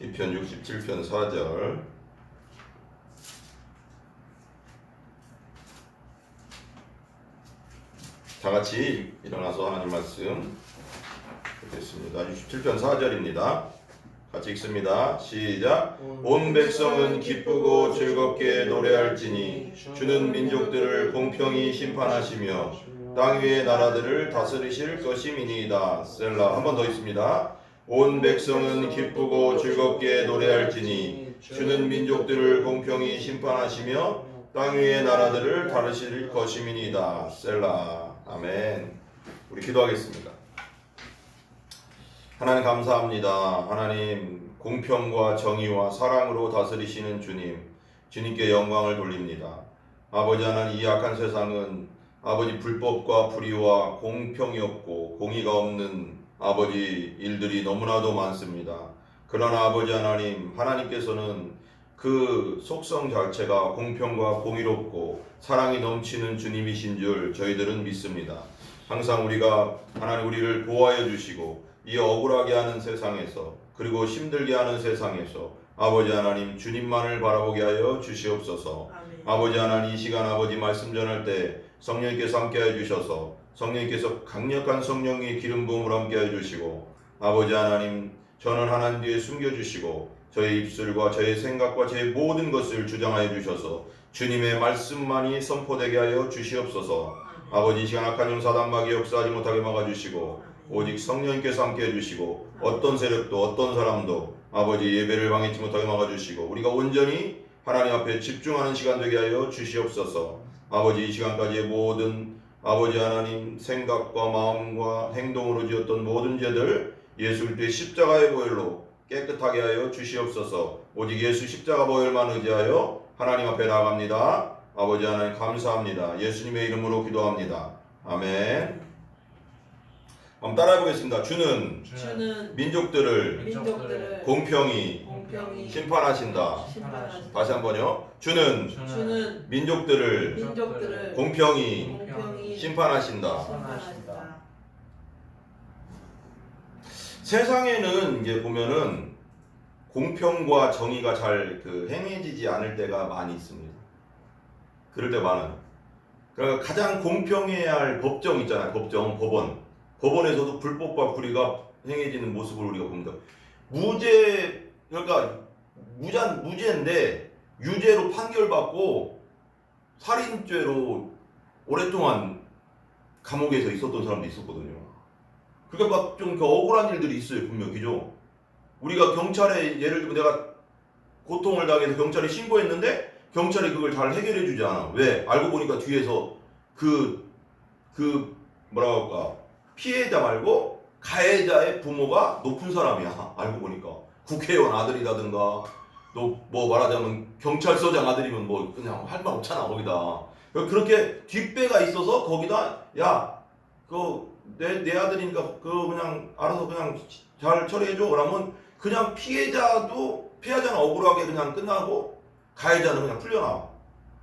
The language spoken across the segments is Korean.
시편 67편 4절. 다 같이 일어나서 하나님 말씀 듣겠습니다. 67편 4절입니다. 같이 읽습니다. 시작. 온 백성은 기쁘고 즐겁게 노래할지니 주는 민족들을 공평히 심판하시며 땅 위의 나라들을 다스리실 것임이니이다. 셀라. 한 번 더 있습니다. 온 백성은 기쁘고 즐겁게 노래할지니 주는 민족들을 공평히 심판하시며 땅 위의 나라들을 다스릴 것임이니이다. 셀라. 아멘. 우리 기도하겠습니다. 하나님 감사합니다. 하나님 공평과 정의와 사랑으로 다스리시는 주님, 주님께 영광을 돌립니다. 아버지 하나님, 이 악한 세상은 아버지 불법과 불의와 공평이 없고 공의가 없는 아버지 일들이 너무나도 많습니다. 그러나 아버지 하나님, 하나님께서는 그 속성 자체가 공평과 공의롭고 사랑이 넘치는 주님이신 줄 저희들은 믿습니다. 항상 우리가 하나님 우리를 보호하여 주시고 이 억울하게 하는 세상에서 그리고 힘들게 하는 세상에서 아버지 하나님 주님만을 바라보게 하여 주시옵소서. 아멘. 아버지 하나님, 이 시간 아버지 말씀 전할 때 성령님께서 함께해 주셔서 성령님께서 강력한 성령의 기름 부음으로 함께해 주시고 아버지 하나님, 저는 하나님 뒤에 숨겨주시고 저의 입술과 저의 생각과 제 모든 것을 주장하여 주셔서 주님의 말씀만이 선포되게 하여 주시옵소서. 아버지, 이 시간 악한 영 사단마귀 역사하지 못하게 막아주시고 오직 성령님께서 함께해 주시고 어떤 세력도 어떤 사람도 아버지 예배를 방해치 못하게 막아주시고 우리가 온전히 하나님 앞에 집중하는 시간 되게 하여 주시옵소서. 아버지, 이 시간까지의 모든 아버지 하나님 생각과 마음과 행동으로 지었던 모든 죄들 예수 그리스도의 십자가의 보혈로 깨끗하게 하여 주시옵소서. 오직 예수 십자가 보혈만 의지하여 하나님 앞에 나아갑니다. 아버지 하나님 감사합니다. 예수님의 이름으로 기도합니다. 아멘. 한번 따라해 보겠습니다. 주는 민족들을 공평히 심판하신다. 다시 한번요. 주는 민족들을 공평히 심판하신다. 세상에는 이제 보면은 공평과 정의가 잘 행해지지 않을 때가 많이 있습니다. 그럴 때 많아요. 그러니까 가장 공평해야 할 법정 있잖아요. 법원에서도 불법과 불의가 행해지는 모습을 우리가 봅니다. 그러니까 무죄인데 유죄로 판결받고 살인죄로 오랫동안 감옥에서 있었던 사람도 있었거든요. 그러니까 막 좀 억울한 일들이 있어요. 분명히죠. 우리가 경찰에 예를 들면 내가 고통을 당해서 경찰에 신고했는데 경찰이 그걸 잘 해결해 주지 않아. 왜? 알고 보니까 뒤에서 뭐라고 할까, 피해자 말고 가해자의 부모가 높은 사람이야. 알고 보니까 국회의원 아들이라든가 또 뭐 말하자면 경찰서장 아들이면 뭐 그냥 할 말 없잖아 거기다. 그렇게 뒷배가 있어서 거기다 내 아들이니까 그냥 알아서 그냥 잘 처리해줘 그러면 그냥 피해자는 억울하게 그냥 끝나고 가해자는 그냥 풀려나.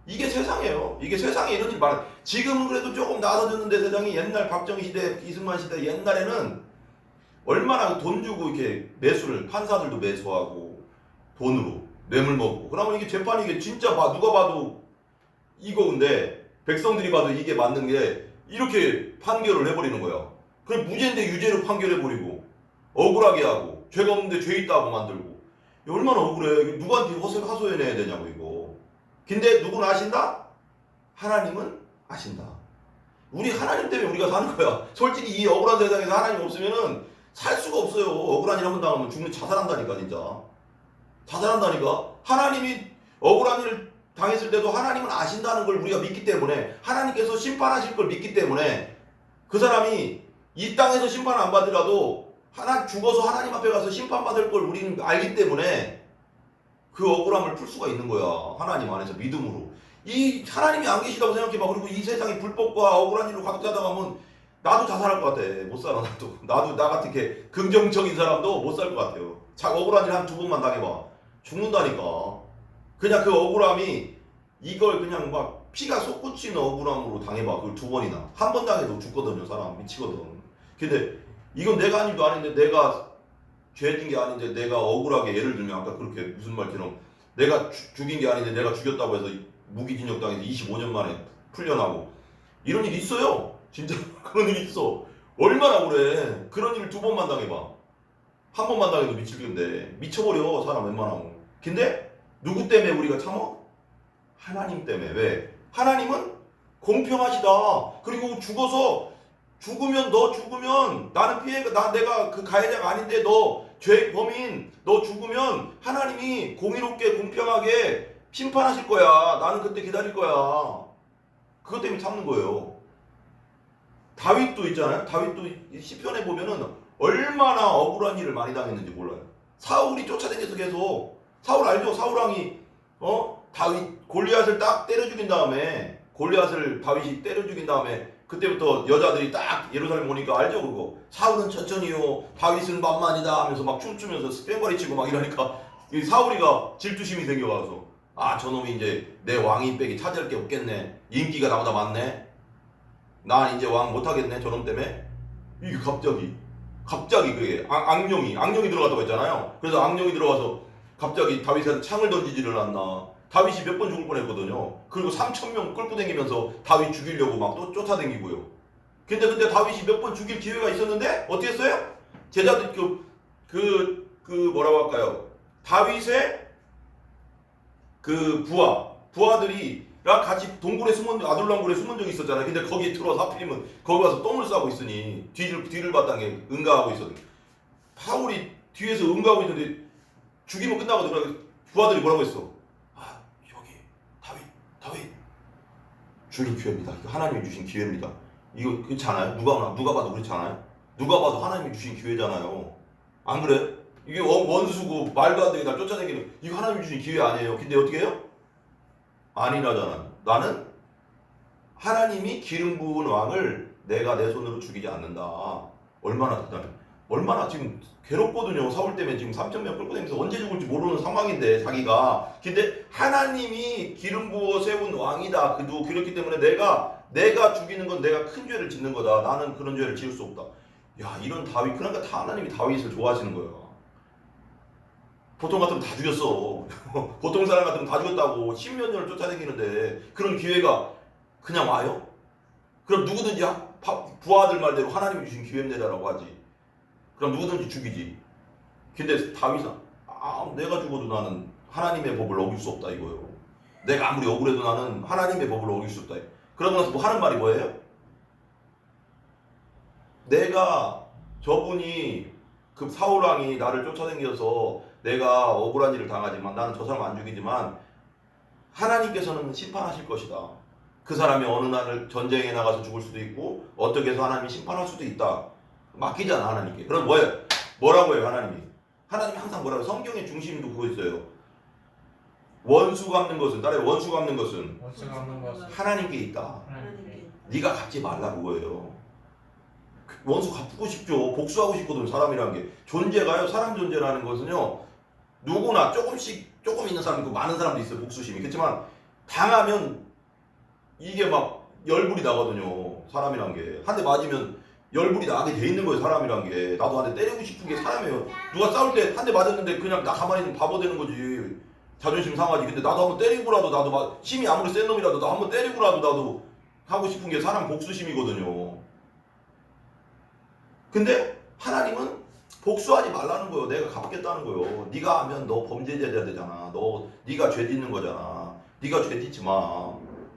이게 세상이에요. 이게 세상에 이런 일 많아. 지금은 그래도 조금 나아졌는데 세상이 옛날 박정희 시대, 이승만 시대 옛날에는 얼마나 돈 주고 이렇게 판사들도 매수하고 돈으로 뇌물 먹고 그러면 이게 재판이 이게 진짜 누가 봐도 이거인데 백성들이 봐도 이게 맞는 게 이렇게 판결을 해버리는 거야. 그럼 무죄인데 유죄로 판결해버리고 억울하게 하고 죄가 없는데 죄 있다고 만들고 얼마나 억울해. 누구한테 하소연해야 되냐고 이거. 근데 누구는 아신다? 하나님은 아신다. 우리 하나님 때문에 우리가 사는 거야. 솔직히 이 억울한 세상에서 하나님 없으면은 살 수가 없어요. 억울한 일 한 번 당하면 자살한다니까 진짜. 자살한다니까. 하나님이 억울한 일을 당했을 때도 하나님은 아신다는 걸 우리가 믿기 때문에 하나님께서 심판하실 걸 믿기 때문에 그 사람이 이 땅에서 심판 안 받으라도 죽어서 하나님 앞에 가서 심판받을 걸 우리는 알기 때문에 그 억울함을 풀 수가 있는 거야. 하나님 안에서 믿음으로. 이 하나님이 안 계시다고 생각해봐. 그리고 이 세상이 불법과 억울한 일로 가득 차다 가면 나도 자살할 것 같아. 못 살아. 나도 나 같은 게 긍정적인 사람도 못 살 것 같아요. 억울한 일 한 2번만 당해봐. 죽는다니까. 그냥 그 억울함이 이걸 그냥 막 피가 솟구치는 억울함으로 당해봐. 그걸 2번이나. 한 번 당해도 죽거든요. 사람 미치거든. 근데 이건 내가 한 일도 아닌데 내가 죄진 게 아닌데 내가 억울하게, 예를 들면 아까 그렇게 무슨 말처럼 내가 죽인 게 아닌데 내가 죽였다고 해서 무기징역 당해서 25년 만에 풀려나고 이런 일 있어요. 진짜 그런 일 있어. 얼마나 억울해. 그런 일을 2번만 당해봐. 한 번만 당해도 미칠 텐데 미쳐버려 사람 웬만하면. 근데 누구 때문에 우리가 참어? 하나님 때문에. 왜? 하나님은 공평하시다. 그리고 죽으면 너 죽으면 나는 피해가 내가 그 가해자가 아닌데 너 죄 범인 너 죽으면 하나님이 공의롭게 공평하게 심판하실 거야. 나는 그때 기다릴 거야. 그것 때문에 참는 거예요. 다윗도 있잖아요. 다윗도 시편에 보면은 얼마나 억울한 일을 많이 당했는지 몰라요. 사울이 쫓아다녀서 계속, 사울 알죠? 사울 왕이 다윗 골리앗을 딱 때려 죽인 다음에, 골리앗을 다윗이 때려 죽인 다음에 그때부터 여자들이 딱 예루살렘 오니까 알죠 그거? 사울은 천천히요, 다윗은 만만이다 하면서 막 춤추면서 뺑거리 치고 막 이러니까 이 사울이가 질투심이 생겨가서 아 저놈이 이제 내 왕위 빼기 차지할 게 없겠네, 인기가 나보다 많네, 나 이제 왕 못하겠네 저놈 때문에. 이게 갑자기 그게 악령이 들어갔다고 했잖아요. 그래서 악령이 들어가서 갑자기 다윗한테 창을 던지지를 않나. 다윗이 몇 번 죽을 뻔했거든요. 그리고 3,000명 끌고 다니면서 다윗 죽이려고 막 또 쫓아다니고요. 근데 다윗이 몇 번 죽일 기회가 있었는데 어떻게 했어요? 제자들 뭐라고 할까요? 다윗의 그 부하들이랑 같이 동굴에 아둘람굴에 숨은 적이 있었잖아요. 근데 거기에 들어와서 하필이면 거기 가서 똥을 싸고 있으니 뒤를 바탕에 응가하고 있었는데, 사울이 뒤에서 응가하고 있는데 죽이면 끝나거든요. 부하들이 뭐라고 했어? 아 여기 다윗 죽일 기회입니다. 이거 하나님이 주신 기회입니다. 이거 그렇지 않아요? 누가 봐도 그렇지 않아요? 누가 봐도 하나님이 주신 기회잖아요. 안 그래? 이게 원수고 말도 안 되게 날 쫓아다니는, 이거 하나님이 주신 기회 아니에요. 근데 어떻게 해요? 아니라잖아. 나는 하나님이 기름 부은 왕을 내가 내 손으로 죽이지 않는다. 얼마나 대단해. 얼마나 지금 괴롭거든요. 사울 때문에 지금 3,000명 끌고 다니면서 언제 죽을지 모르는 상황인데 자기가. 근데 하나님이 기름 부어 세운 왕이다. 그렇기 때문에 내가 죽이는 건 내가 큰 죄를 짓는 거다. 나는 그런 죄를 지을 수 없다. 야 이런 다윗, 그러니까 다 하나님이 다윗을 좋아하시는 거예요. 보통 같으면 다 죽였어. 보통 사람 같으면 다 죽였다고 10몇 년을 쫓아다니는데 그런 기회가 그냥 와요? 그럼 누구든지 부하들 말대로 하나님이 주신 기회입니다라고 하지. 그럼 누구든지 죽이지. 근데 다윗은 내가 죽어도 나는 하나님의 법을 어길 수 없다 이거예요. 내가 아무리 억울해도 나는 하나님의 법을 어길 수 없다. 그러고 나서 뭐 하는 말이 뭐예요? 내가 저분이 그 사울왕이 나를 쫓아다녀서 내가 억울한 일을 당하지만 나는 저 사람 안 죽이지만 하나님께서는 심판하실 것이다. 그 사람이 어느 날 전쟁에 나가서 죽을 수도 있고 어떻게 해서 하나님이 심판할 수도 있다. 맡기잖아 하나님께. 그럼 뭐라고 해요 하나님이? 하나님이 항상 뭐라고 해요? 성경의 중심도 그거 있어요. 원수 갚는 것은 하나님께 있다. 네가 갚지 말라 그거예요. 원수 갚고 싶죠. 복수하고 싶거든. 사람이라는 게 존재가요. 사람 존재라는 것은요. 누구나 조금 있는 사람도 있고 많은 사람도 있어요. 복수심이. 그렇지만 당하면 이게 막 열불이 나거든요. 사람이란 게 한 대 맞으면 열불이 나게 돼 있는 거예요. 사람이란 게. 나도 한 대 때리고 싶은 게 사람이에요. 누가 싸울 때 한 대 맞았는데 그냥 나 가만히 있으면 바보 되는 거지. 자존심 상하지. 근데 나도 한번 때리고라도, 나도 막 힘이 아무리 센 놈이라도 나 한번 때리고라도 나도 하고 싶은 게 사람 복수심이거든요. 근데 하나님은 복수하지 말라는 거예요. 내가 갚겠다는 거예요. 네가 하면 너 범죄자가 되잖아. 네가 죄 짓는 거잖아. 네가 죄 짓지 마.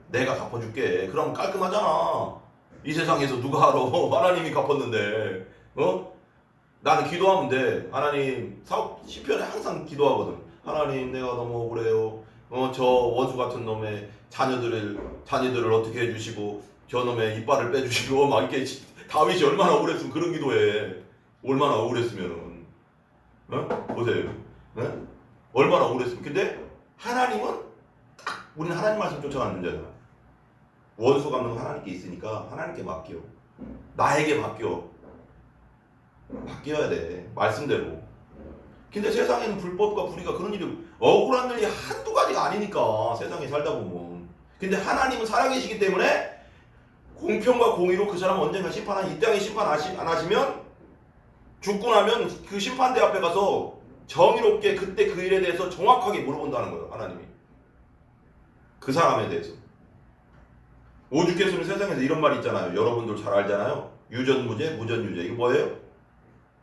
내가 갚아줄게. 그럼 깔끔하잖아. 이 세상에서 누가 알아? 하나님이 갚았는데. 나는 기도하면 돼. 하나님, 시편에 항상 기도하거든. 하나님, 내가 너무 억울해요. 저 원수 같은 놈의 자녀들을 어떻게 해주시고 저 놈의 이빨을 빼주시고 막 이렇게. 다윗이 얼마나 억울했으면 그런 기도해. 얼마나 억울했으면은. 보세요. 얼마나 억울했으면. 근데 하나님은 딱 우리는 하나님 말씀 쫓아가는 자잖아. 원수 갚는 거 하나님께 있으니까 하나님께 맡겨. 나에게 맡겨야 돼. 말씀대로. 근데 세상에는 불법과 불의가 그런 일이, 억울한 일이 한두 가지가 아니니까 세상에 살다 보면. 근데 하나님은 살아계시기 때문에 공평과 공의로 그 사람은 언젠가 이 땅에 심판 안 하시면 죽고 나면 그 심판대 앞에 가서 정의롭게 그때 그 일에 대해서 정확하게 물어본다는 거예요. 하나님이. 그 사람에 대해서. 오죽했으면 세상에서 이런 말이 있잖아요. 여러분들 잘 알잖아요. 유전무죄, 무전유죄. 이거 뭐예요?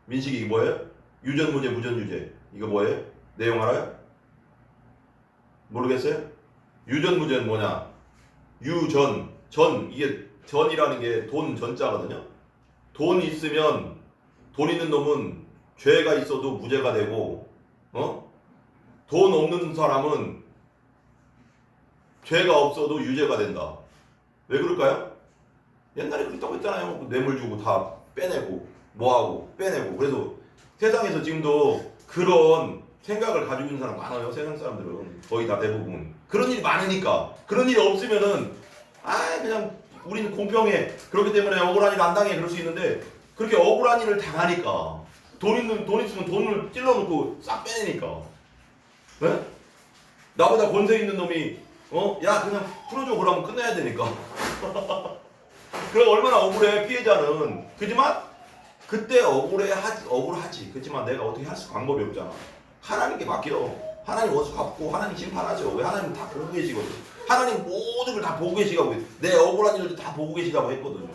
민식이 이거 뭐예요? 유전무죄, 무전유죄. 이거 뭐예요? 내용 알아요? 모르겠어요? 유전무죄는 뭐냐? 이게 전이라는 게 돈 전자거든요. 돈 있으면 돈 있는 놈은 죄가 있어도 무죄가 되고, 돈 없는 사람은 죄가 없어도 유죄가 된다. 왜 그럴까요? 옛날에 그랬다고 했잖아요. 뇌물 주고 다 빼내고 뭐하고 빼내고. 그래서 세상에서 지금도 그런 생각을 가지고 있는 사람 많아요. 세상 사람들은 거의 다 대부분 그런 일이 많으니까. 그런 일이 없으면은 그냥 우리는 공평해. 그렇기 때문에 억울한 일 안 당해. 그럴 수 있는데 그렇게 억울한 일을 당하니까 돈 있으면 돈을 찔러놓고 싹 빼내니까. 네? 나보다 권세 있는 놈이 야 그냥 풀어줘 그러면 끝내야 되니까. 그럼 얼마나 억울해 피해자는. 그지만 그때 억울하지. 그렇지만 내가 어떻게 할 수 방법이 없잖아. 하나님께 맡겨. 하나님 원수 갚고 하나님 심판하죠. 왜? 하나님 다 보고 계시거든. 하나님 모든 걸 다 보고 계시고 내 억울한 일을 다 보고 계시다고 했거든요.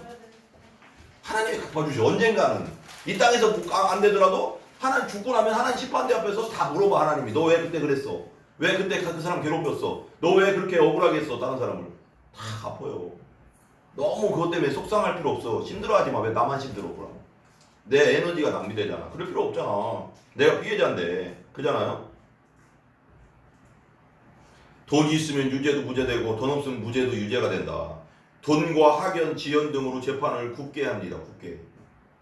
하나님이 갚아주셔. 언젠가는 이 땅에서 안 되더라도 하나님 죽고 나면 하나님 심판대 앞에서 다 물어봐. 하나님이 너 왜 그때 그랬어? 왜 그때 그 사람 괴롭혔어? 너 왜 그렇게 억울하게 했어? 다른 사람을 다 갚아요. 너무 그것 때문에 속상할 필요 없어. 힘들어하지 마. 왜 나만 힘들어? 그럼 내 에너지가 낭비되잖아. 그럴 필요 없잖아. 내가 피해자인데. 그잖아요. 돈이 있으면 유죄도 무죄되고 돈 없으면 무죄도 유죄가 된다. 돈과 학연, 지연 등으로 재판을 굳게 합니다. 굳게.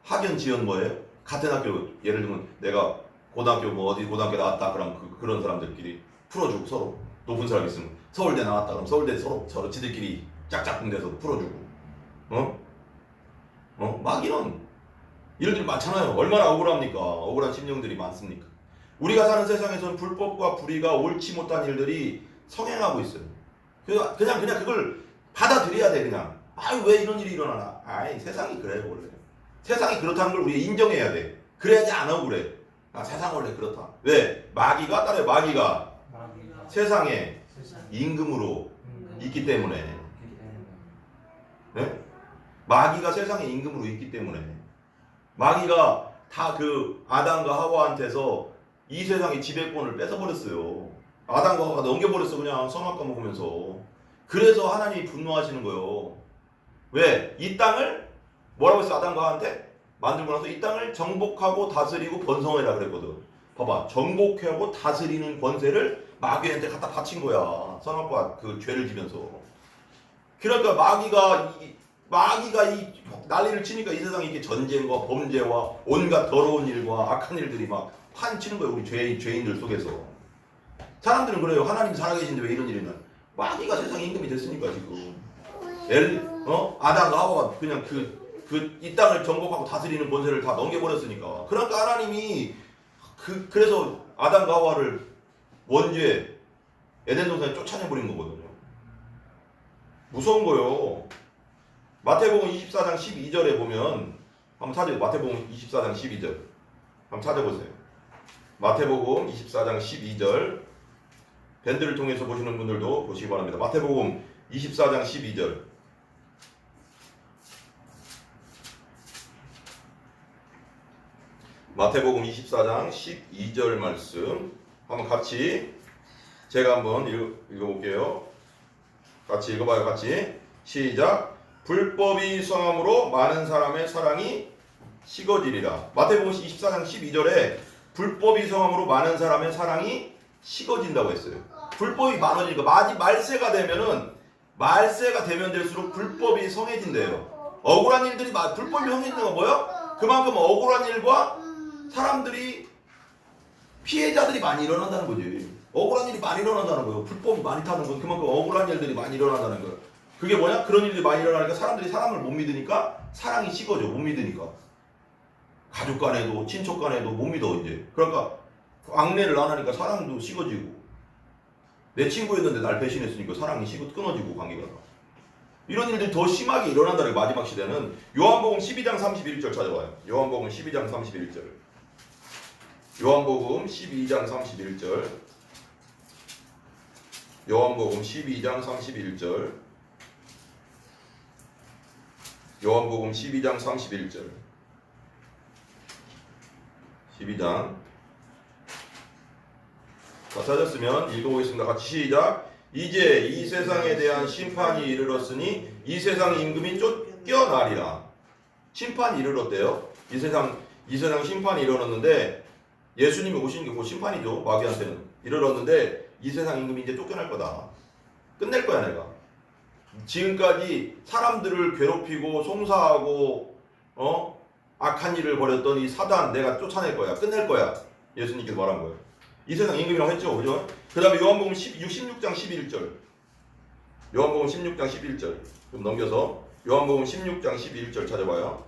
학연, 지연 뭐예요? 같은 학교. 예를 들면 내가 고등학교 어디 고등학교 나왔다. 그럼 그런 사람들끼리 풀어주고 서로. 높은 사람 있으면 서울대 나왔다. 그럼 서울대 서로 지들끼리 짝짝꿍돼서 풀어주고. 막 이런 일들이 많잖아요. 얼마나 억울합니까? 억울한 심령들이 많습니까? 우리가 사는 세상에서는 불법과 불의가 옳지 못한 일들이 성행하고 있어요. 그냥 그걸 받아들여야 돼. 그냥 왜 이런 일이 일어나나. 세상이 그래요. 원래 세상이 그렇다는 걸 우리가 인정해야 돼. 그래야지 안 억울해. 세상 원래 그렇다. 왜? 마귀가 세상에 임금으로 있기 때문에. 네? 마귀가 세상에 임금으로 있기 때문에. 마귀가 다 그 아담과 하와한테서 이 세상의 지배권을 뺏어버렸어요. 아담과 하와가 넘겨버렸어. 그냥 선악과 먹으면서. 그래서 하나님이 분노하시는 거예요. 왜? 이 땅을 뭐라고 했어? 아담과 하와한테 만들고 나서 이 땅을 정복하고 다스리고 번성해라 그랬거든. 봐봐. 정복하고 다스리는 권세를 마귀한테 갖다 바친 거야. 선악과 그 죄를 지면서. 그러니까 마귀가 이 난리를 치니까 이 세상에 이렇게 전쟁과 범죄와 온갖 더러운 일과 악한 일들이 막 판치는 거예요. 우리 죄인들 속에서. 사람들은 그래요. 하나님 살아계신데 왜 이런 일이 나? 마귀가 세상에 임금이 됐으니까 지금. 아담과 하와가 그냥 이 땅을 정복하고 다스리는 권세를 다 넘겨버렸으니까. 그러니까 하나님이 그래서 아담과 하와를 원죄 에덴 동산에 쫓아내버린 거거든요. 무서운 거요. 마태복음 24장 12절에 보면 한번 찾아요. 마태복음 24장 12절 한번 찾아보세요. 마태복음 24장 12절 밴드를 통해서 보시는 분들도 보시기 바랍니다. 마태복음 24장 12절 마태복음 24장 12절 말씀 한번 같이 제가 한번 읽어볼게요. 같이 읽어봐요. 같이 시작. 불법이 성함으로 많은 사람의 사랑이 식어지리라. 마태복음 24장 12절에 불법이 성함으로 많은 사람의 사랑이 식어진다고 했어요. 불법이 많아지니까 말세가 되면 될수록 불법이 성해진대요. 억울한 일들이 불법이 성해지는 건 뭐예요? 그만큼 억울한 일과 사람들이 피해자들이 많이 일어난다는 거지. 억울한 일이 많이 일어난다는 거예요. 불법이 많이 타는 건 그만큼 억울한 일들이 많이 일어난다는 거예요. 그게 뭐냐? 그런 일들이 많이 일어나니까 사람들이 사람을 못 믿으니까 사랑이 식어져. 못 믿으니까. 가족 간에도 친척 간에도 못 믿어 이제. 그러니까 왕래를 안 하니까 사랑도 식어지고 내 친구였는데 날 배신했으니까 사랑이 끊어지고 관계가. 이런 일들이 더 심하게 일어난다는 마지막 시대는. 요한복음 12장 31절 찾아봐요. 요한복음 12장 31절. 요한복음 12장 31절. 요한복음 12장 31절. 요한복음 12장 31절. 12장. 다 찾았으면 읽어보겠습니다. 같이 시작. 이제 이 세상에 대한 심판이 이르렀으니 이 세상 임금이 쫓겨나리라. 심판이 이르렀대요. 이 세상 심판이 이르렀는데, 예수님이 오신 게 곧 심판이죠. 마귀한테는 이르렀는데 이 세상 임금이 이제 쫓겨날 거다. 끝낼 거야 내가. 지금까지 사람들을 괴롭히고 송사하고 악한 일을 벌였던 이 사단 내가 쫓아낼 거야. 끝낼 거야. 예수님께서 말한 거예요. 이 세상 임금이라고 했죠. 그죠? 그 다음에 요한복음 16장 11절. 요한복음 16장 11절. 좀 넘겨서 요한복음 16장 11절 찾아봐요.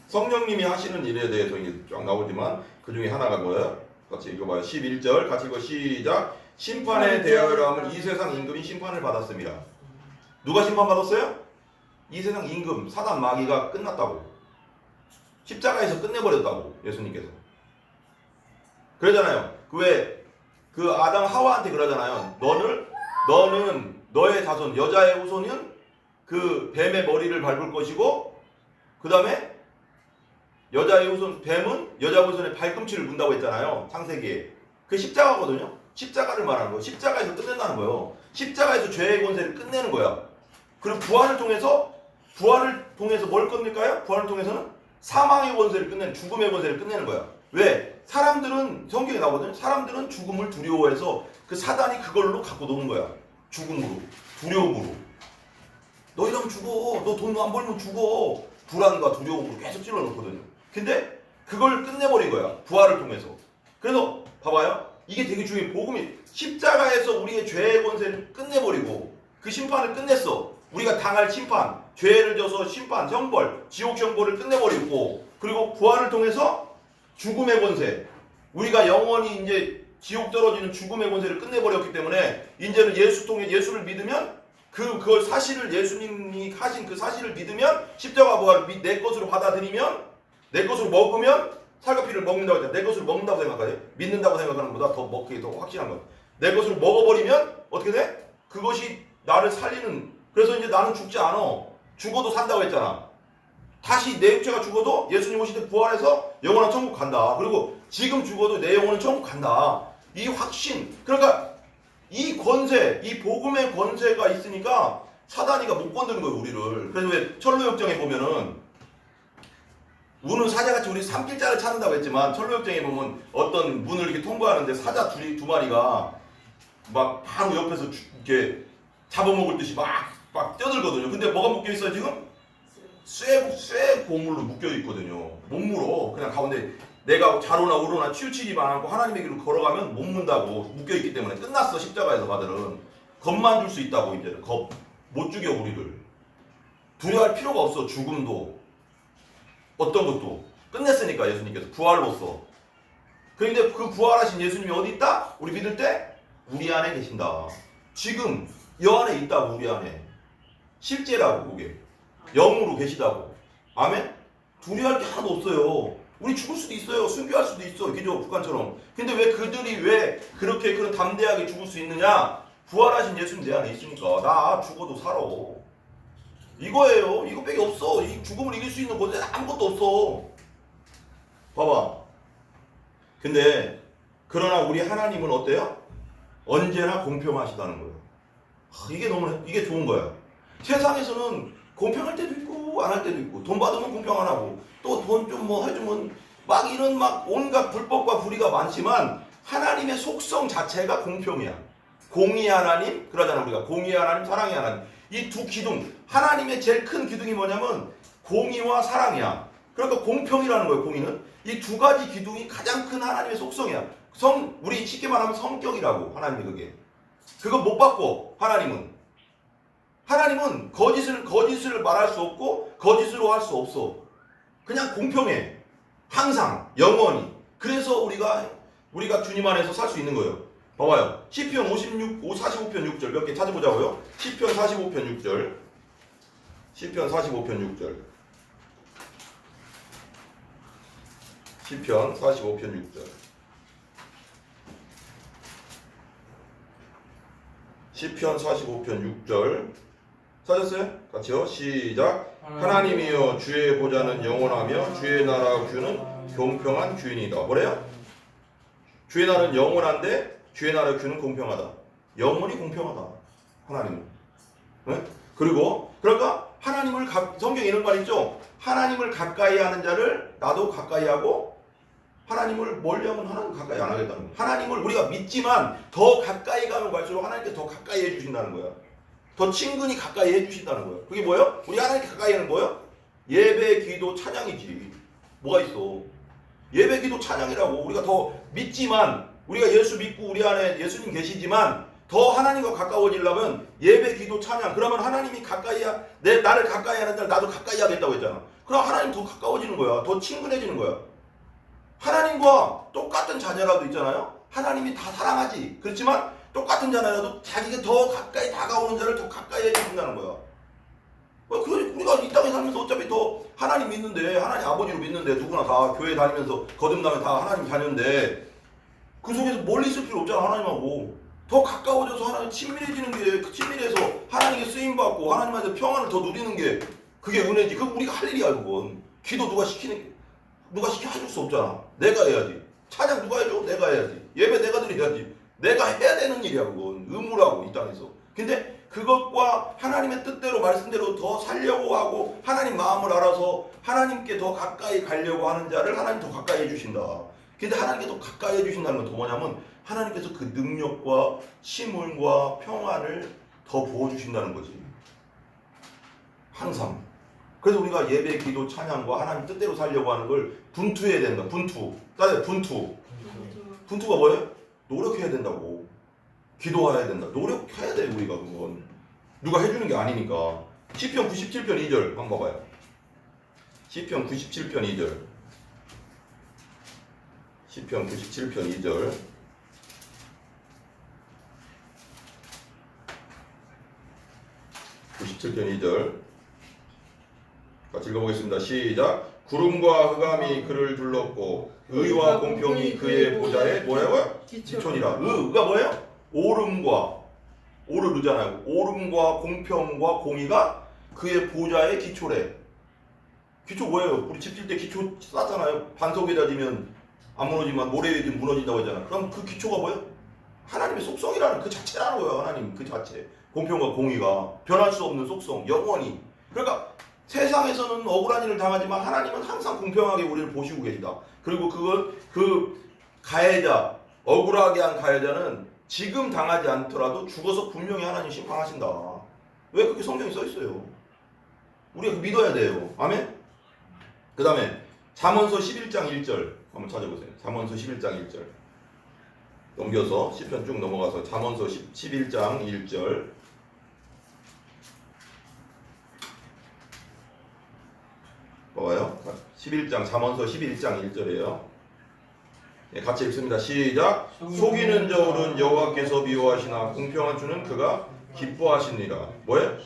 성령님이 하시는 일에 대해서 이게 쫙 나오지만 그 중에 하나가 뭐예요? 같이 읽어봐요. 11절 같이 읽어 시작. 심판에 대하여 함은 이 세상 임금이 심판을 받았습니다. 누가 심판받았어요? 이 세상 임금 사단 마귀가 끝났다고. 십자가에서 끝내버렸다고 예수님께서. 그러잖아요. 그 아담 하와한테 그러잖아요. 너는 너의 자손 여자의 후손은 그 뱀의 머리를 밟을 것이고, 그 다음에 여자의 후손 뱀은 여자 후손의 발꿈치를 문다고 했잖아요. 창세기에. 그 십자가거든요. 십자가를 말하는 거예요. 십자가에서 끝낸다는 거예요. 십자가에서 죄의 권세를 끝내는 거야. 그리고 부활을 통해서 뭘 끝낼까요? 부활을 통해서는 사망의 권세를 끝내는, 죽음의 권세를 끝내는 거야. 왜? 사람들은, 성경에 나오거든요. 사람들은 죽음을 두려워해서 그 사단이 그걸로 갖고 노는 거야. 죽음으로, 두려움으로. 너 이러면 죽어. 너 돈 안 벌면 죽어. 불안과 두려움으로 계속 찔러놓거든요. 근데 그걸 끝내버린 거야. 부활을 통해서. 그래서 봐봐요. 이게 되게 중요해. 복음이 십자가에서 우리의 죄의 권세를 끝내버리고 그 심판을 끝냈어. 우리가 당할 심판, 죄를 져서 심판, 형벌, 지옥 형벌을 끝내버리고, 그리고 부활을 통해서 죽음의 권세, 우리가 영원히 이제 지옥 떨어지는 죽음의 권세를 끝내버렸기 때문에 이제는 예수를 믿으면 그걸 사실을, 예수님이 하신 그 사실을 믿으면, 십자가 부활을 내 것으로 받아들이면, 내 것으로 먹으면, 살갑피를 먹는다고 했잖아. 내 것으로 먹는다고 생각하세요? 믿는다고 생각하는 것보다 더 먹기 더 확실한 거야. 내 것으로 먹어버리면 어떻게 돼? 그것이 나를 살리는. 그래서 이제 나는 죽지 않아. 죽어도 산다고 했잖아. 다시 내 육체가 죽어도 예수님 오실 때 부활해서 영원한 천국 간다. 그리고 지금 죽어도 내 영혼은 천국 간다. 이 확신. 그러니까 이 권세, 이 복음의 권세가 있으니까 사단이가 못 건드는 거예요, 우리를. 그래서 왜 철로역정에 보면은, 우는 사자같이 우리 산길자를 찾는다고 했지만, 철로역정에 보면 어떤 문을 이렇게 통과하는데 사자 두 마리가 막 바로 옆에서 이렇게 잡아먹을 듯이 막 뛰어들거든요. 근데 뭐가 묶여있어요 지금? 쇠 고물로 묶여있거든요. 못 물어. 그냥 가운데 내가 좌로나 우로나 치우치기만 하고 하나님의 길로 걸어가면 못 문다고. 묶여있기 때문에 끝났어. 십자가에서 바들은 겁만 줄 수 있다고. 이제는 못 죽여 우리를. 두려워할 필요가 없어. 죽음도 어떤 것도 끝냈으니까 예수님께서 부활로써. 그런데 그 부활하신 예수님이 어디 있다? 우리 믿을 때 우리 안에 계신다. 지금 여 안에 있다고. 우리 안에 실제라고. 그게 영으로 계시다고. 아멘? 두려워할 게 하나도 없어요. 우리 죽을 수도 있어요. 순교할 수도 있어. 그죠? 북한처럼. 근데 왜 그들이 왜 그렇게 그런 담대하게 죽을 수 있느냐? 부활하신 예수님 내 안에 있으니까. 나 죽어도 살아. 이거예요. 이거밖에 없어. 이 죽음을 이길 수 있는 권세 아무것도 없어. 봐봐. 근데 그러나 우리 하나님은 어때요? 언제나 공평하시다는 거예요. 이게 좋은 거야. 세상에서는 공평할 때도 있고 안 할 때도 있고, 돈 받으면 공평 안 하고, 또 돈 좀 뭐 해주면 막 이런 막 온갖 불법과 불의가 많지만, 하나님의 속성 자체가 공평이야. 공의 하나님, 그러잖아 우리가. 공의 하나님, 사랑의 하나님. 이 두 기둥, 하나님의 제일 큰 기둥이 뭐냐면 공의와 사랑이야. 그러니까 공평이라는 거예요. 공의는 이 두 가지 기둥이 가장 큰 하나님의 속성이야. 우리 쉽게 말하면 성격이라고. 하나님이 그거 못 바꿔. 하나님은 거짓을 말할 수 없고 거짓으로 할 수 없어. 그냥 공평해. 항상 영원히. 그래서 우리가 주님 안에서 살 수 있는 거예요. 봐봐요. 시편 45편 6절 몇 개 찾아보자고요. 시편 45편 6절. 시편 45편 6절. 시편 45편 6절. 시편 45편 6절. 찾았어요? 같이요. 시작. 하나님이여 주의 보좌는 영원하며 주의 나라 규는 공평한 규이니이다. 뭐래요? 주의 나라는 영원한데 주의 나라 규는 공평하다. 영원히 공평하다. 하나님은. 네? 그리고 그러니까 하나님을 성경에 이런 말 있죠. 하나님을 가까이 하는 자를 나도 가까이 하고 하나님을 멀리하면 하나님 가까이 안 하겠다는 거야. 하나님을 우리가 믿지만 더 가까이 가면 갈수록 하나님께 더 가까이 해주신다는 거야. 더 친근히 가까이 해주신다는 거야. 그게 뭐예요? 우리 하나님께 가까이 하는 거예요? 예배, 기도, 찬양이지. 뭐가 있어? 예배, 기도, 찬양이라고. 우리가 더 믿지만 우리가 예수 믿고 우리 안에 예수님 계시지만 더 하나님과 가까워지려면 예배, 기도, 찬양. 그러면 하나님이 나를 가까이 하는 날 나도 가까이 하겠다고 했잖아. 그럼 하나님 더 가까워지는 거야. 더 친근해지는 거야. 하나님과 똑같은 자녀라도 있잖아요. 하나님이 다 사랑하지. 그렇지만 똑같은 자녀라도 자기가 더 가까이 다가오는 자를 더 가까이 해준다는 거야. 우리가 이 땅에 살면서 어차피 더 하나님 믿는데, 하나님 아버지로 믿는데, 누구나 다 교회 다니면서 거듭나면 다 하나님 자녀인데 그 속에서 멀리 있을 필요 없잖아. 하나님하고 더 가까워져서 하나님 친밀해지는 게, 그 친밀해서 하나님께 쓰임받고 하나님한테 평안을 더 누리는 게 그게 은혜지. 그거 우리가 할 일이야. 그건 기도 누가 시켜줄 수 없잖아. 내가 해야지. 찬양 누가 해줘? 내가 해야지. 예배 내가 드려야지. 내가 해야 되는 일이야. 그건 의무라고, 이 땅에서. 근데 그것과 하나님의 뜻대로 말씀대로 더 살려고 하고 하나님 마음을 알아서 하나님께 더 가까이 가려고 하는 자를 하나님 더 가까이 해주신다. 근데 하나님께 더 가까이 해주신다는 건 더 뭐냐면 하나님께서 그 능력과 힘과 평안을 더 부어주신다는 거지. 항상. 그래서 우리가 예배, 기도, 찬양과 하나님 뜻대로 살려고 하는 걸 분투해야 된다. 분투. 따라해. 분투. 분투가 뭐예요? 노력해야 된다고. 기도해야 된다. 노력해야 돼. 우리가 그건. 누가 해주는 게 아니니까. 시편 97편 2절 한번 봐봐요. 시편 97편 2절. 시편 97편 2절. 같이 읽어보겠습니다. 시작. 구름과 흑암이 그를 둘렀고 의와 공평이 그의 보좌에 뭐라고요? 기초니라. 의가 뭐예요? 오름이잖아요. 오름과 공평과 공의가 그의 보좌의 기초래. 기초 뭐예요? 우리 집 질 때 기초 쌓잖아요. 반석에다 지면 안 무너지만 모래 위에 무너진다고 하잖아. 그럼 그 기초가 뭐예요? 하나님의 속성이라는 그 자체라는 거예요. 하나님 그 자체. 공평과 공의가 변할 수 없는 속성, 영원히. 그러니까 세상에서는 억울한 일을 당하지만 하나님은 항상 공평하게 우리를 보시고 계시다. 그리고 그 가해자, 억울하게 한 가해자는 지금 당하지 않더라도 죽어서 분명히 하나님 심판하신다. 왜 그렇게 성경에 써 있어요? 우리가 믿어야 돼요. 아멘? 그 다음에 잠언서 11장 1절 한번 찾아보세요. 잠언서 11장 1절 넘겨서 시편 쭉 넘어가서 잠언서 11장 1절 봐봐요. 11장 잠언서 11장 1절이에요. 네, 같이 읽습니다. 시작. 속이는 저울은 여호와께서 미워하시나 공평한 주는 그가 기뻐하시니라. 뭐예요?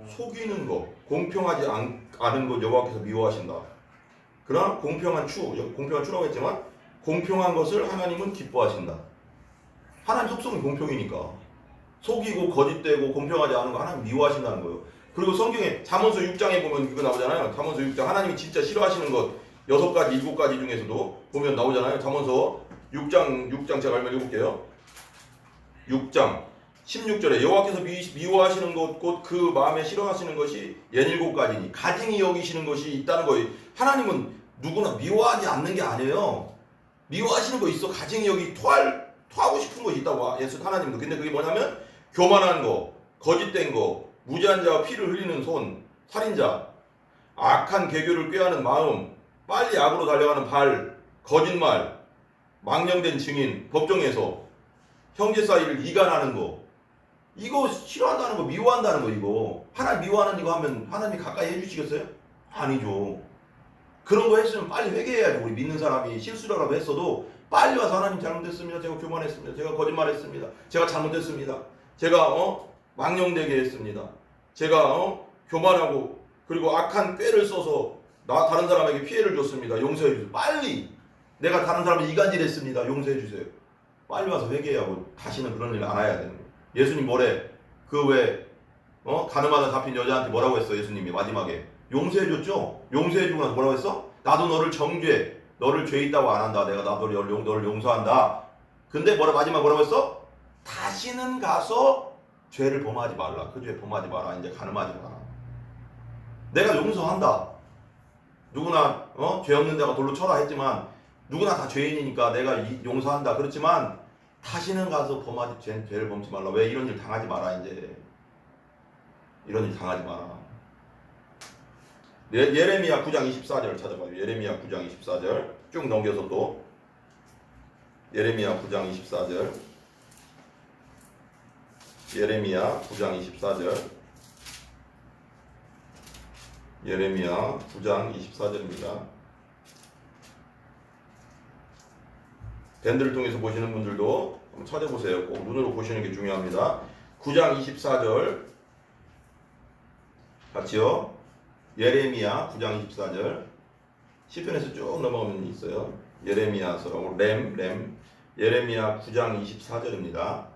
속이는 거, 공평하지 않은 것 여호와께서 미워하신다. 그러나 공평한 추라고 했지만 공평한 것을 하나님은 기뻐하신다. 하나님 속성이 공평이니까 속이고 거짓되고 공평하지 않은 거 하나님 미워하신다는 거예요. 그리고 성경에 잠언서 6장에 보면 이거 나오잖아요. 잠언서 6장 하나님이 진짜 싫어하시는 것 6가지 7가지 중에서도 보면 나오잖아요. 잠언서 6장 제가 한번 읽어볼게요. 6장 16절에 여호와께서 미워하시는 것 곧 그 마음에 싫어하시는 것이 17가지니 가증히 여기시는 것이 있다는 거예요. 하나님은 누구나 미워하지 않는 게 아니에요. 미워하시는 거 있어. 가증히 여기 토하고 싶은 것이 있다고 예수 하나님도. 근데 그게 뭐냐면 교만한 거, 거짓된 거, 무지한 자와 피를 흘리는 손, 살인자, 악한 계교를 꾀하는 마음, 빨리 악으로 달려가는 발, 거짓말, 망령된 증인, 법정에서 형제 사이를 이간하는 거, 이거 싫어한다는 거, 미워한다는 거. 이거 하나님 미워하는 이거 하면 하나님이 가까이 해주시겠어요? 아니죠. 그런 거 했으면 빨리 회개해야지. 우리 믿는 사람이 실수라고 했어도 빨리 와서 하나님 잘못했습니다. 제가 교만했습니다. 제가 거짓말했습니다. 제가 잘못했습니다. 제가 망령되게 했습니다. 제가 교만하고 그리고 악한 꾀를 써서 다른 사람에게 피해를 줬습니다. 용서해 주세요. 빨리. 내가 다른 사람을 이간질했습니다. 용서해 주세요. 빨리 와서 회개하고 다시는 그런 일 안 해야 되는 거예요. 예수님 뭐래? 그 왜 가늠하다 잡힌 여자한테 뭐라고 했어? 예수님이 마지막에 용서해 줬죠? 용서해 주고 나서 뭐라고 했어? 나도 너를 정죄, 너를 죄 있다고 안 한다. 내가 너를 용서한다. 근데 마지막 뭐라고 했어? 다시는 가서 죄를 범하지 말라. 그 죄 범하지 마라. 이제 가늠하지 마라. 내가 용서한다. 누구나 죄 없는 데가 돌로 쳐라 했지만 누구나 다 죄인이니까 내가 용서한다. 그렇지만 다시는 가서 죄를 범지 말라. 왜 이런 일 당하지 마라. 이제 이런 일 당하지 마라. 예레미야 9장 24절 찾아봐요. 예레미야 9장 24절 쭉 넘겨서 또 예레미야 9장 24절 예레미야 9장 24절 예레미야 9장 24절입니다. 밴드를 통해서 보시는 분들도 한번 찾아보세요. 꼭 눈으로 보시는 게 중요합니다. 9장 24절 같이요. 예레미야 9장 24절 시편에서 쭉 넘어가면 있어요. 예레미야서 예레미야 9장 24절입니다.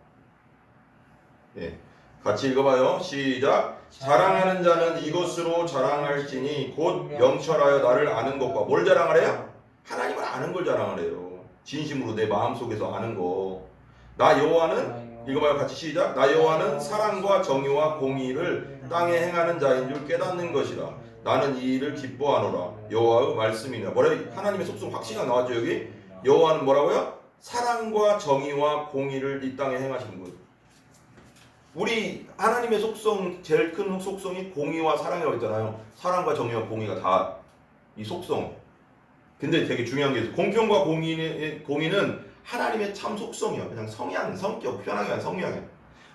예, 같이 읽어봐요. 시작. 자랑하는 자는 이것으로 자랑할지니 곧 명철하여 나를 아는 것과 뭘 자랑하래요? 하나님을 아는 걸 자랑하래요. 진심으로 내 마음속에서 아는 거. 나 여호와는 읽어봐요. 같이 시작. 나 여호와는 사랑과 정의와 공의를 땅에 행하는 자인 줄 깨닫는 것이라. 나는 이 일을 기뻐하노라. 여호와의 말씀이냐. 뭐래? 하나님의 속성 확실히 나왔죠. 여기 여호와는 뭐라고요? 사랑과 정의와 공의를 이 땅에 행하시는 분. 우리 하나님의 속성 제일 큰 속성이 공의와 사랑이라고 했잖아요. 사랑과 정의와 공의가 다 이 속성. 근데 되게 중요한 게 있어요. 공평과 공의는 하나님의 참 속성이야. 그냥 성향, 성격, 편하게 한 성향이야.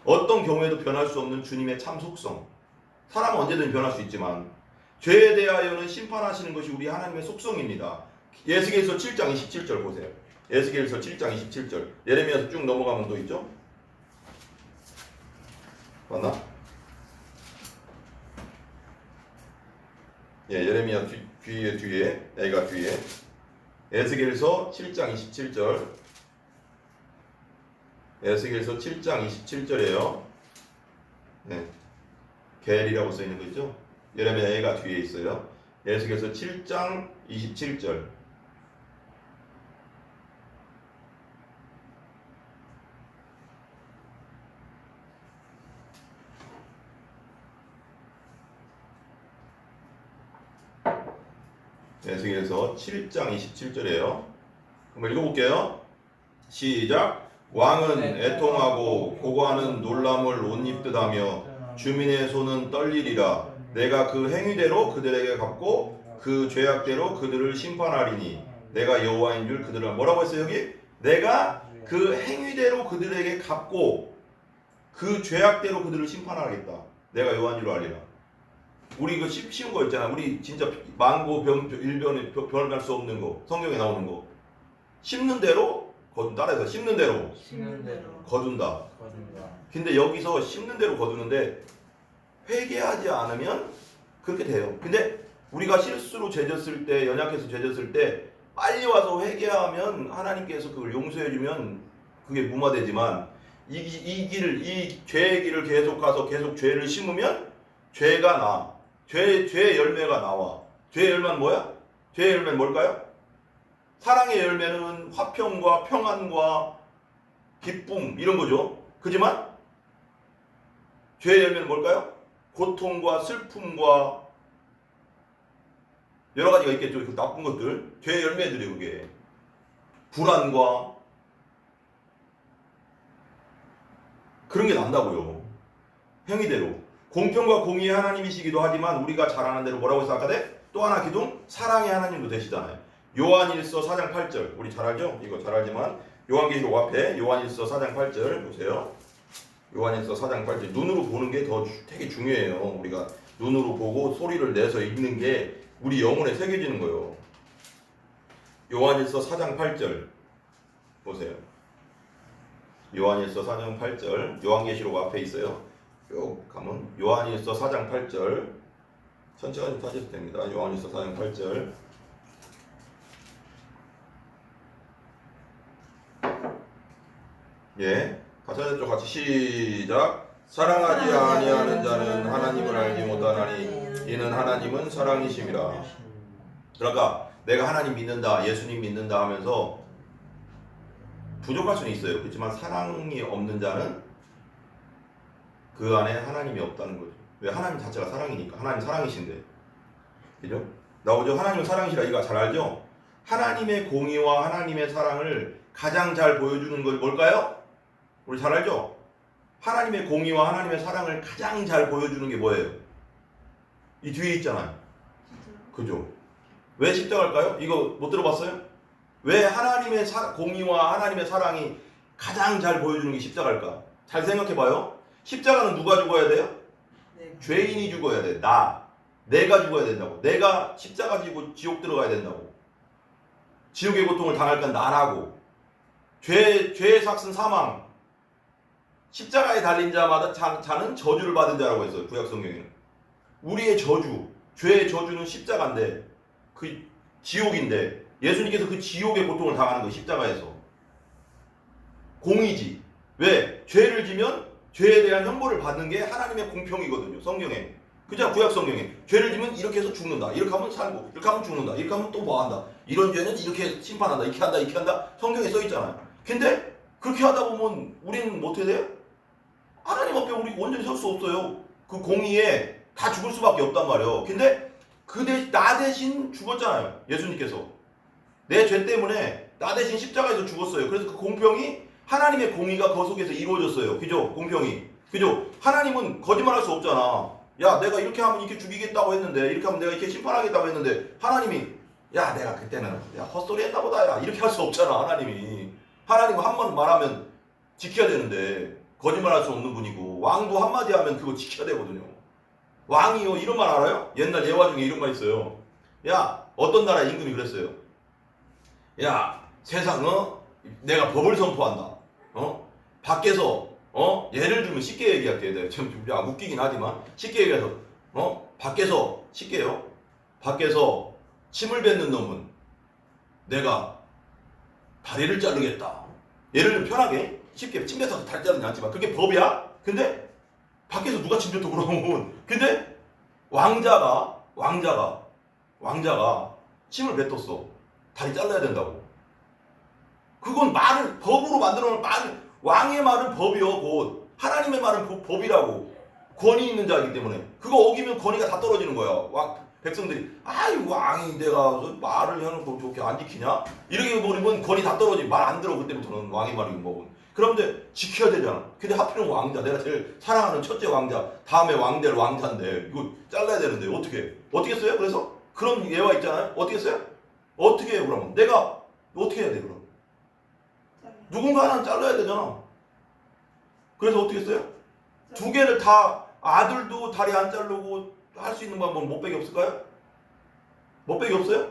어떤 경우에도 변할 수 없는 주님의 참 속성. 사람은 언제든 변할 수 있지만 죄에 대하여는 심판하시는 것이 우리 하나님의 속성입니다. 에스겔서 7장 27절 보세요. 에스겔서 7장 27절. 예레미야서 쭉 넘어가면 또 있죠? 맞나? 예, 예레미야 뒤에 애가 뒤에 에스겔서 7장 27절. 에스겔서 7장 27절이에요. 네. 겔이라고 써 있는 거 있죠? 예레미야 애가 뒤에 있어요. 에스겔서 7장 27절. 에스겔서 7장 27절이에요. 한번 읽어볼게요. 시작. 왕은 애통하고 고고하는 놀람을 옷 입듯하며 주민의 손은 떨리리라. 내가 그 행위대로 그들에게 갚고 그 죄악대로 그들을 심판하리니 내가 여호와인 줄 그들을 뭐라고 했어요 여기? 내가 그 행위대로 그들에게 갚고 그 죄악대로 그들을 심판하겠다. 내가 여호와인 줄 알리라. 우리 이거 쉬운 거 있잖아. 우리 진짜 만고 일변에 변할 수 없는 거 성경에 나오는 거 심는 대로 따라해서 심는 대로 거둔다. 근데 여기서 심는 대로 거두는데 회개하지 않으면 그렇게 돼요. 근데 우리가 실수로 죄졌을 때 연약해서 죄졌을 때 빨리 와서 회개하면 하나님께서 그걸 용서해주면 그게 무마되지만 이 죄의 길을 계속 가서 계속 죄를 심으면 죄가 나. 죄의 열매가 나와. 죄의 열매는 뭐야? 죄의 열매는 뭘까요? 사랑의 열매는 화평과 평안과 기쁨 이런 거죠. 그지만 죄의 열매는 뭘까요? 고통과 슬픔과 여러 가지가 있겠죠. 그 나쁜 것들. 죄의 열매들이 그게. 불안과 그런 게 난다고요. 행위대로. 공평과 공의의 하나님이시기도 하지만 우리가 잘 아는 대로 뭐라고 생각하대? 또 하나 기둥 사랑의 하나님도 되시잖아요. 요한일서 4장 8절 우리 잘 알죠? 이거 잘 알지만 요한계시록 앞에 요한일서 4장 8절 보세요. 요한일서 4장 8절 눈으로 보는 게 더 되게 중요해요. 우리가 눈으로 보고 소리를 내서 읽는 게 우리 영혼에 새겨지는 거예요. 요한일서 4장 8절 보세요. 요한일서 4장 8절 요한계시록 앞에 있어요. 쭉 가면 요한일서 4장 8절 천천히 좀 찾으셔도 됩니다. 요한일서 4장 8절 예, 같이 하죠. 같이 시작. 사랑하지 아니하는 자는 하나님을 알지 못하나니 이는 하나님은 사랑이심이라. 그러니까 내가 하나님 믿는다, 예수님 믿는다 하면서 부족할 수는 있어요. 그렇지만 사랑이 없는 자는 그 안에 하나님이 없다는 거죠. 왜? 하나님 자체가 사랑이니까. 하나님 사랑이신데, 그죠? 나오죠? 하나님은 사랑이시라. 이거 잘 알죠? 하나님의 공의와 하나님의 사랑을 가장 잘 보여주는 걸 뭘까요? 우리 잘 알죠? 하나님의 공의와 하나님의 사랑을 가장 잘 보여주는 게 뭐예요? 이 뒤에 있잖아요. 그죠? 왜 십자가일까요? 이거 못 들어봤어요? 왜 하나님의 공의와 하나님의 사랑이 가장 잘 보여주는 게 십자가일까? 잘 생각해봐요. 십자가는 누가 죽어야 돼요? 네. 죄인이 죽어야 돼. 내가 죽어야 된다고. 내가 십자가 지고 지옥 들어가야 된다고. 지옥의 고통을 당할 건 나라고. 죄의 삭슨 사망. 십자가에 달린 자마다 자는 저주를 받은 자라고 했어요. 구약 성경에는. 우리의 저주, 죄의 저주는 십자가인데 그 지옥인데 예수님께서 그 지옥의 고통을 당하는 거예요. 십자가에서. 공의지. 왜? 죄를 지면 죄에 대한 형벌을 받는 게 하나님의 공평이거든요. 성경에. 그죠? 구약 성경에. 죄를 지면 이렇게 해서 죽는다. 이렇게 하면 살고, 이렇게 하면 죽는다. 이렇게 하면 또 뭐 한다. 이런 죄는 이렇게 심판한다. 이렇게 한다. 이렇게 한다. 성경에 써 있잖아요. 근데 그렇게 하다 보면 우리는 뭐 어떻게 돼요? 하나님 앞에 우리 온전히 설 수 없어요. 그 공의에 다 죽을 수밖에 없단 말이에요. 근데 나 대신 죽었잖아요. 예수님께서. 내 죄 때문에 나 대신 십자가에서 죽었어요. 그래서 그 공평이 하나님의 공의가 그 속에서 이루어졌어요. 그죠? 공평이. 그죠? 하나님은 거짓말할 수 없잖아. 야, 내가 이렇게 하면 이렇게 죽이겠다고 했는데, 이렇게 하면 내가 이렇게 심판하겠다고 했는데, 하나님이 야, 내가 그때는 야, 헛소리 했나 보다. 야, 이렇게 할 수 없잖아. 하나님은 한 번 말하면 지켜야 되는데 거짓말할 수 없는 분이고, 왕도 한마디 하면 그거 지켜야 되거든요. 왕이요, 이런 말 알아요? 옛날 예화 중에 이런 말 있어요. 야, 어떤 나라 임금이 그랬어요. 야, 세상 내가 법을 선포한다. 밖에서 예를 들면 쉽게 얘기할게요. 내가 좀 웃기긴 하지만 쉽게 얘기해서 밖에서 쉽게요. 밖에서 침을 뱉는 놈은 내가 다리를 자르겠다. 예를 들면 편하게 쉽게 침 뱉어서 다리 자르지 않지만 그게 법이야. 근데 밖에서 누가 침 뱉어 그러면 근데 왕자가 침을 뱉었어. 다리 잘라야 된다고. 그건 법으로 만들어놓은 왕의 말은 법이요. 곧 하나님의 말은 법이라고. 권위 있는 자이기 때문에 그거 어기면 권위가 다 떨어지는 거야. 백성들이 왕이 내가 말을 해놓고 좋게 안 지키냐? 이렇게 버리면 권위 다 떨어지고 말 안 들어. 그때부터는 왕의 말이 뭐. 그런데 지켜야 되잖아. 근데 하필은 왕자, 내가 제일 사랑하는 첫째 왕자, 다음에 왕될 왕자인데 이거 잘라야 되는데 어떻게 써요? 그래서 그런 예화 있잖아요. 어떻게 써요? 어떻게 해요? 그러면 내가 어떻게 해야 돼? 그럼 누군가 하나는 잘라야 되잖아. 그래서 어떻게 써요? 두 개를 다 아들도 다리 안 자르고 할 수 있는 방법은 못밖에 없을까요? 못밖에 없어요?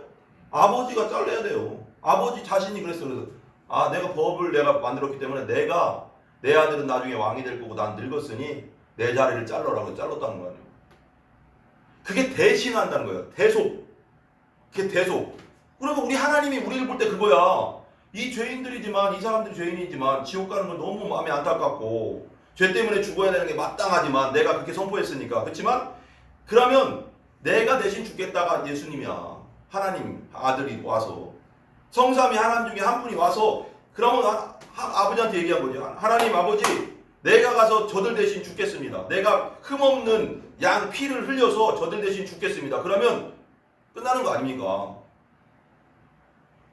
아버지가 잘라야 돼요. 아버지 자신이 그랬어. 그래서 내가 법을 내가 만들었기 때문에 내 아들은 나중에 왕이 될 거고 난 늙었으니 내 자리를 잘라라고 잘랐다는 거 아니에요. 그게 대신한다는 거예요. 그게 대속. 그러니까 우리 하나님이 우리를 볼 때 그거야. 이 죄인들이지만 이 사람들이 죄인이지만 지옥 가는 건 너무 마음이 안타깝고 죄 때문에 죽어야 되는 게 마땅하지만 내가 그렇게 선포했으니까. 그렇지만 그러면 내가 대신 죽겠다가 예수님이야. 하나님 아들이 와서 성삼위 하나님 중에 한 분이 와서 그러면 아버지한테 얘기한 거죠. 하나님 아버지, 내가 가서 저들 대신 죽겠습니다. 내가 흠없는 양 피를 흘려서 저들 대신 죽겠습니다. 그러면 끝나는 거 아닙니까?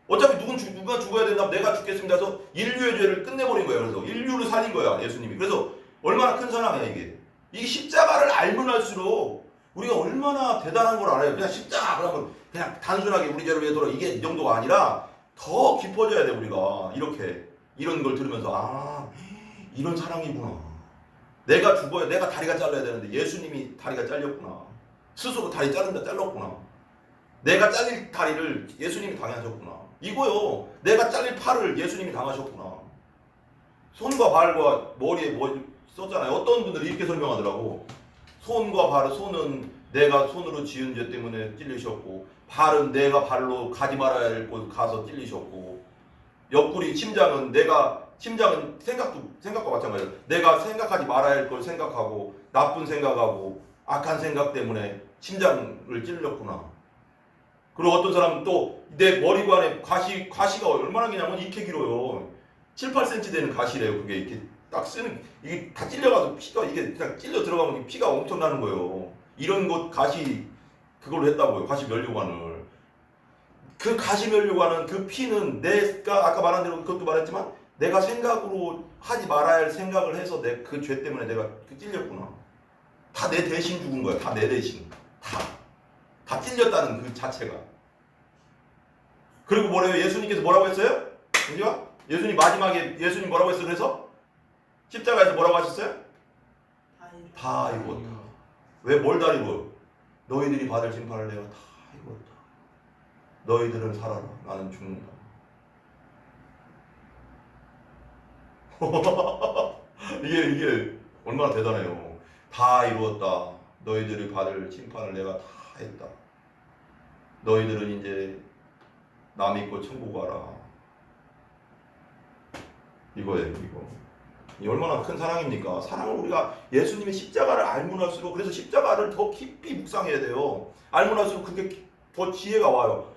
어차피 누가 죽어야 된다면 내가 죽겠습니다 해서 인류의 죄를 끝내버린 거예요. 그래서 인류를 살린 거야 예수님이. 그래서 얼마나 큰 사랑이야 이게. 이 십자가를 알면 할수록 우리가 얼마나 대단한 걸 알아요. 그냥 십자가 그러면 그냥 단순하게 우리 죄를 위해 돌아 이게 이 정도가 아니라 더 깊어져야 돼. 우리가 이런 걸 들으면서 이런 사랑이구나. 내가 죽어야, 내가 다리가 잘라야 되는데 예수님이 다리가 잘렸구나. 스스로 다리 잘랐구나. 내가 잘릴 다리를 예수님이 당하셨구나. 이거요. 내가 잘릴 팔을 예수님이 당하셨구나. 손과 발과 머리에 뭐 썼잖아요. 어떤 분들이 이렇게 설명하더라고. 손과 발은, 손은 내가 손으로 지은 죄 때문에 찔리셨고, 발은 내가 발로 가지 말아야 할 곳 가서 찔리셨고, 옆구리 심장은 생각과 마찬가지예요. 내가 생각하지 말아야 할 걸 생각하고 나쁜 생각하고 악한 생각 때문에 심장을 찔렸구나. 그리고 어떤 사람은 또 내 머리관에 가시가 얼마나 기냐면 이렇게 길어요. 7, 8cm 되는 가시래요. 그게 이렇게 딱 쓰는, 이게 다 찔려가서 피가, 이게 그냥 찔려 들어가면 피가 엄청 나는 거예요. 이런 것 가시 그걸로 했다고요. 가시 면류관을. 그 가시 면류관은 그 피는 내가 아까 말한 대로 그것도 말했지만 내가 생각으로 하지 말아야 할 생각을 해서 내 그 죄 때문에 내가 찔렸구나. 다 내 대신 죽은 거야. 다 내 대신. 다 찔렸다는 그 자체가. 그리고 뭐래요? 예수님께서 뭐라고 했어요? 그죠? 예수님 마지막에 예수님 뭐라고 했어요? 그래서 십자가에서 뭐라고 하셨어요? 다 이루었다. 왜 뭘 다 이루어? 너희들이 받을 심판을 내가 다 이루었다. 너희들은 살아라. 나는 죽는다. 이게 얼마나 대단해요. 다 이루었다. 너희들이 받을 심판을 내가 다 했다. 너희들은 이제 나 믿고 천국 가라. 이거예요. 이 얼마나 큰 사랑입니까? 사랑을 우리가 예수님의 십자가를 알면 할수록, 그래서 십자가를 더 깊이 묵상해야 돼요. 알면 할수록 그게 더 지혜가 와요.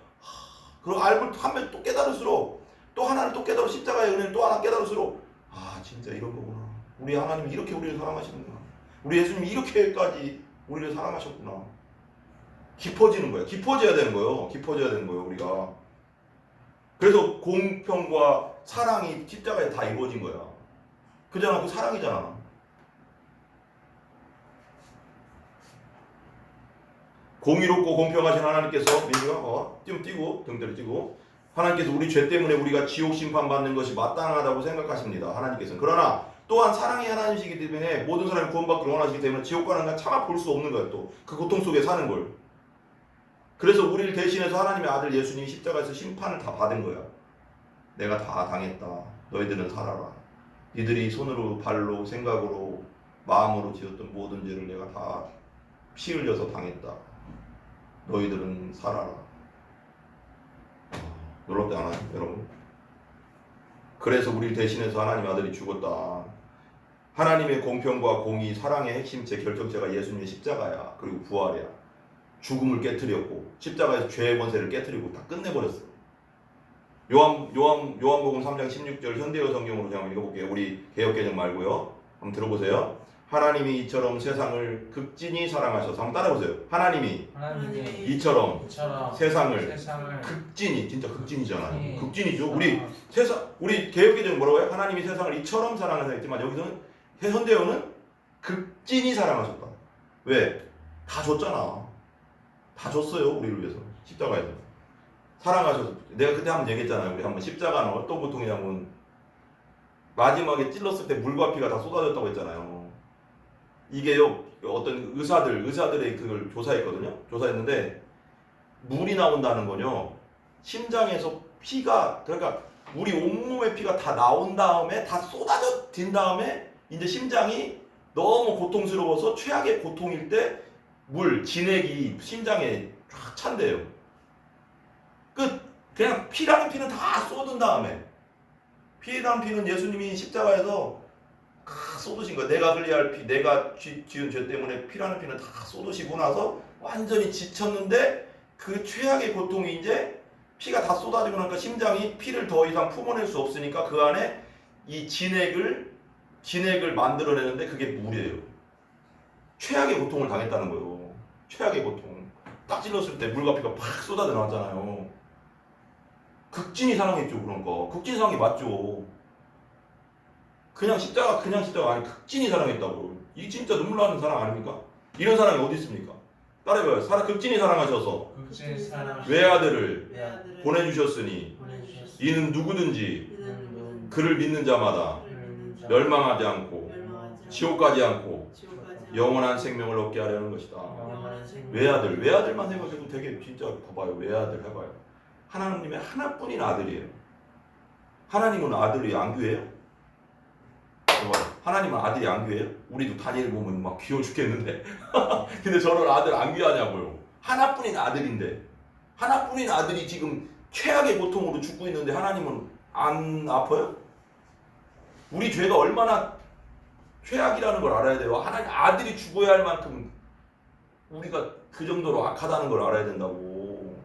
그리고 알면 한번 또 깨달을수록, 또 하나를 또 깨달아, 십자가의 은혜를 또 하나 깨달을수록, 아 진짜 이런 거구나. 우리 하나님이 이렇게 우리를 사랑하시는구나. 우리 예수님이 이렇게까지 우리를 사랑하셨구나. 깊어지는 거예요. 깊어져야 되는 거예요. 우리가. 그래서 공평과 사랑이 십자가에 다 이루어진 거야. 그잖아. 그 사랑이잖아. 공의롭고 공평하신 하나님께서, 민주가 띄움 띄고 등대를 띄고, 하나님께서 우리 죄 때문에 우리가 지옥 심판 받는 것이 마땅하다고 생각하십니다. 하나님께서는. 그러나 또한 사랑의 하나님이시기 때문에 모든 사람이 구원받기를 원하시기 때문에 지옥 가는 건 참아 볼 수 없는 거예요. 또 그 고통 속에 사는 걸. 그래서 우리를 대신해서 하나님의 아들 예수님이 십자가에서 심판을 다 받은 거야. 내가 다 당했다. 너희들은 살아라. 니들이 손으로 발로 생각으로 마음으로 지었던 모든 죄를 내가 다 피 흘려서 당했다. 너희들은 살아라. 놀랍지 않아요, 여러분? 그래서 우리를 대신해서 하나님 아들이 죽었다. 하나님의 공평과 공의, 사랑의 핵심체, 결정체가 예수님의 십자가야. 그리고 부활이야. 죽음을 깨뜨렸고 십자가에서 죄의 권세를 깨뜨리고 다 끝내버렸어. 요한복음 3장 16절 현대어 성경으로 제가 한번 읽어볼게요. 우리 개역개정 말고요. 한번 들어보세요. 하나님이 이처럼 세상을 극진히 사랑하셔서, 한번 따라해보세요. 하나님이 이처럼 세상을 극진히, 진짜 극진이잖아요. 극진이죠. 우리 개역개정은 뭐라고 해요? 하나님이 세상을 이처럼 사랑하셨다 했지만 여기서는 현대어는 극진히 사랑하셨다. 왜? 다 줬잖아. 다 줬어요. 우리를 위해서. 십자가에서 사랑하셔서. 내가 그때 한번 얘기했잖아요. 우리 한번 십자가는 어떤 고통이냐면 마지막에 찔렀을 때 물과 피가 다 쏟아졌다고 했잖아요. 이게요, 어떤 의사들의 그걸 조사했거든요. 조사했는데 물이 나온다는 건요, 심장에서 피가, 그러니까 우리 온몸의 피가 다 나온 다음에, 다 쏟아진 다음에 이제 심장이 너무 고통스러워서 최악의 고통일 때 진액이 심장에 쫙 찬대요. 그냥 피라는 피는 다 쏟은 다음에, 피라는 피는 예수님이 십자가에서 쏟으신 거야. 내가 흘려야 할 피, 내가 지은 죄 때문에 피라는 피는 다 쏟으시고 나서 완전히 지쳤는데 그 최악의 고통이 이제 피가 다 쏟아지고 나니까 심장이 피를 더 이상 품어낼 수 없으니까 그 안에 이 진액을 만들어내는데 그게 물이에요. 최악의 고통을 당했다는 거예요. 최악의 고통. 딱 찔렀을 때 물과 피가 팍 쏟아져 나왔잖아요. 극진히 사랑했죠. 그러니까 극진히 사랑이 맞죠. 그냥 십자가 아니, 극진히 사랑했다고. 이게 진짜 눈물 나는 사랑 아닙니까? 이런 사랑이 어디 있습니까? 따라해봐요. 극진히 사랑하셔서 외아들을 보내주셨으니 이는 누구든지 그를 믿는 자마다 멸망하지 않고 지옥 가지 않고 영원한 생명을 얻게 하려는 것이다. 외아들만 생각해도 되게 진짜 봐봐요. 외아들 해봐요. 하나님의 하나뿐인 아들이에요. 하나님은 아들이 안 귀해요? 하나님은 아들이 안 귀해요? 우리도 다니엘 보면 막 귀여워 죽겠는데 근데 저런 아들 안 귀하냐고요. 하나뿐인 아들인데, 하나뿐인 아들이 지금 최악의 고통으로 죽고 있는데 하나님은 안 아파요? 우리 죄가 얼마나 최악이라는 걸 알아야 돼요. 하나님 아들이 죽어야 할 만큼 우리가 그 정도로 악하다는 걸 알아야 된다고.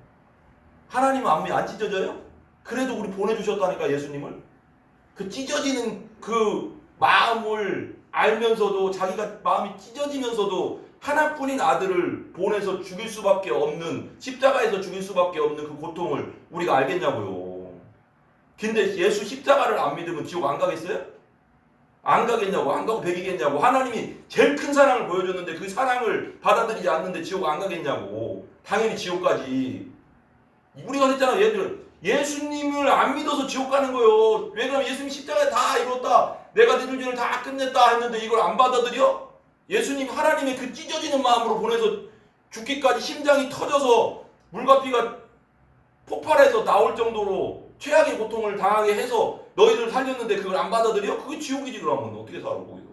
하나님은 마음이 안 찢어져요? 그래도 우리 보내주셨다니까, 예수님을. 그 찢어지는 그 마음을 알면서도, 자기가 마음이 찢어지면서도 하나뿐인 아들을 보내서 죽일 수밖에 없는, 십자가에서 죽일 수밖에 없는 그 고통을 우리가 알겠냐고요. 근데 예수 십자가를 안 믿으면 지옥 안 가겠어요? 안 가겠냐고. 안 가고 배기겠냐고. 하나님이 제일 큰 사랑을 보여줬는데 그 사랑을 받아들이지 않는데 지옥 안 가겠냐고. 당연히 지옥 가지. 우리가 그랬잖아. 예수님을 안 믿어서 지옥 가는 거예요. 왜냐면 예수님이 십자가에 다 이뤘다, 내가 너희들 죄를 다 끝냈다 했는데 이걸 안 받아들여? 예수님 하나님의 그 찢어지는 마음으로 보내서 죽기까지 심장이 터져서 물과 피가 폭발해서 나올 정도로 최악의 고통을 당하게 해서 너희들을 살렸는데 그걸 안 받아들여? 그게 지옥이지. 그러면 어떻게 살아 거기서?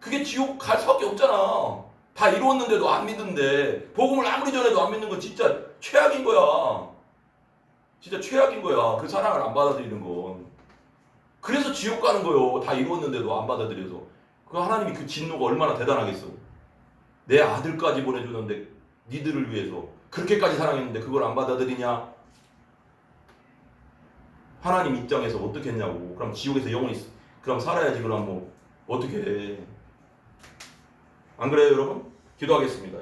그게 지옥 갈 수밖에 없잖아. 다 이루었는데도 안 믿는데, 복음을 아무리 전해도 안 믿는 건 진짜 최악인 거야. 진짜 최악인 거야. 그 사랑을 안 받아들이는 건. 그래서 지옥 가는 거예요. 다 이루었는데도 안 받아들여서. 그 하나님이 그 진노가 얼마나 대단하겠어. 내 아들까지 보내주는데 니들을 위해서 그렇게까지 사랑했는데 그걸 안 받아들이냐? 하나님 입장에서 어떻게 했냐고. 그럼 지옥에서 영원히 그럼 살아야지. 그럼 뭐 어떻게 해. 안 그래요 여러분? 기도하겠습니다.